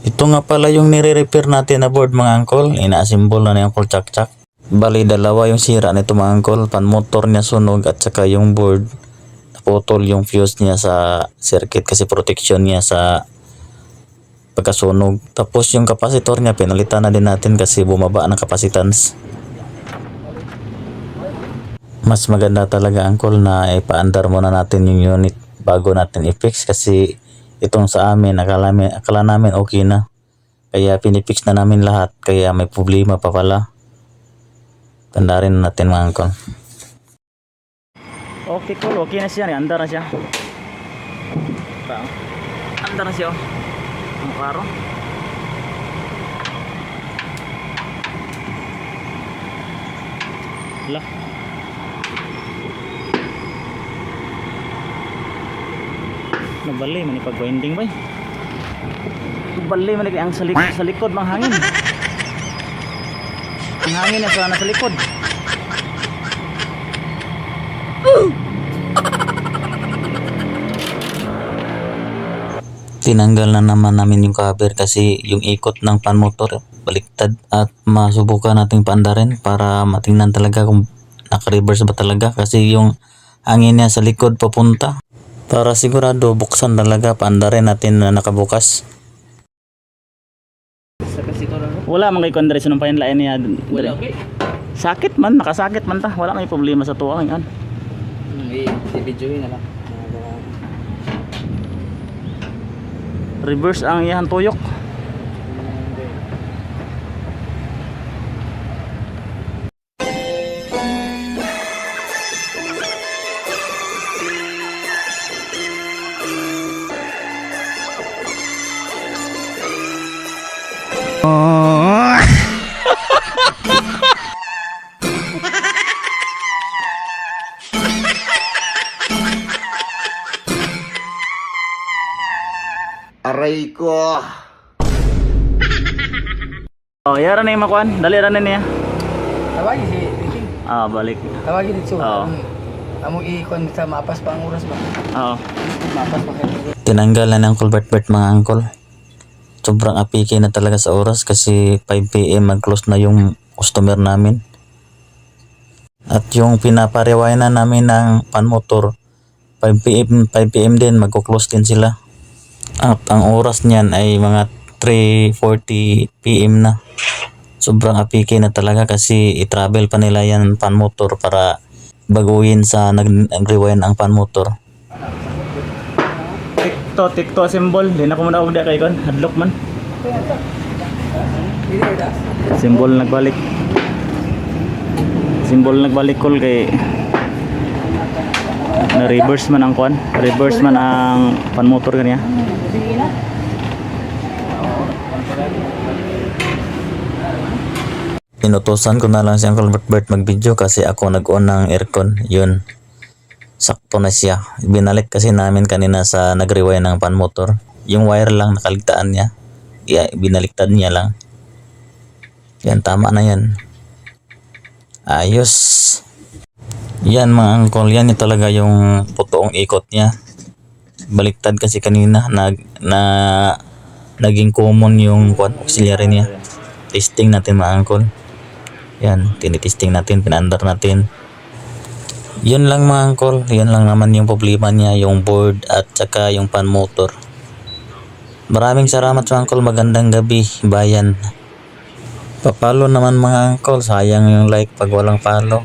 Ito nga pala yung nire-repair natin na board mga angkol. Ina-assemble na ni Uncle Chak. Bali dalawa yung sira nito mga angkol. Pan motor niya sunog at saka yung board. Naputol yung fuse niya sa circuit kasi protection niya sa pagkasunog. Tapos yung kapasitor niya pinalitan na din natin kasi bumaba ang capacitance. Mas maganda talaga angkol na ipaandar muna natin yung unit bago natin i-fix kasi itong sa amin akala namin okay na. Kaya pinipix na namin lahat kaya may problema pa pala. Tanda rin natin mga angkol. Okay cool, okay na siya. Andar na siya. Andar na siya. Ang klaro. Lah. Nabali man ipag-winding ba? Nabali man ang sa likod ng hangin. Ang hangin na sa nasa likod. Tinanggal na naman namin yung cover kasi yung ikot ng pan motor baliktad at masubukan nating paandarin para matingnan talaga kung naka-reverse ba talaga kasi yung hangin niya sa likod papunta. Para sigurado buksan talaga paandarin natin na nakabukas. Wala man kay kondre sunong payan lain niya. Sakit man, nakasakit man ta. Wala may problema sa tuwa yan. I-videoin na lang. Reverse ang iyan tuyok. Aray ko. Oh, yara na yung makuan. Dali ra na niya. Tawagin si King. Balik. Tawagin dito. Oo. Amo i-kon sa mapas pa ang oras ba? Oo. Mapas pa kayo. Tinanggal na ng culvert mga angkol. Sobrang apiki na talaga sa oras kasi 5 PM mag-close na yung customer namin. At yung pinaparewayan na namin ng pan motor 5 PM din magko-close din sila. At ang oras niyan ay mga 3:40 PM na. Sobrang apiki na talaga kasi i-travel pa nila yan pan motor para baguhin sa nag-rewind ang pan motor. Tikto symbol, di na ko muna ugda kay kon, hadlok man. Symbol nagbalik. Symbol nagbalik kol kay na reverse man ang kon, reverse man ang pan motor kaniya. Inutusan ko na lang si Uncle Bert mag-video kasi ako nag-on ng aircon. Yun. Sakto na siya. Binalik kasi namin kanina sa nag-rewind ng pan motor. Yung wire lang nakaligtaan niya. Binaliktad niya lang. Yan, tama na yan. Ayos. Yan mga angkol, yan yung talaga yung totoong ikot niya. Baliktad kasi kanina naging common yung auxiliary niya. Testing natin mga angkol. Yan, tinitesting natin, pinandar natin. Yun lang mga angkol, yun lang naman yung problema niya, yung board at saka yung pan motor. Maraming salamat sa angkol, magandang gabi bayan. Papalo naman mga angkol, sayang yung like pag walang follow.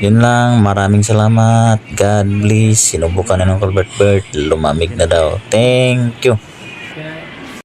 Yun lang, maraming salamat. God bless. Sinubukan na ng Uncle Bert, lumamig na daw. Thank you.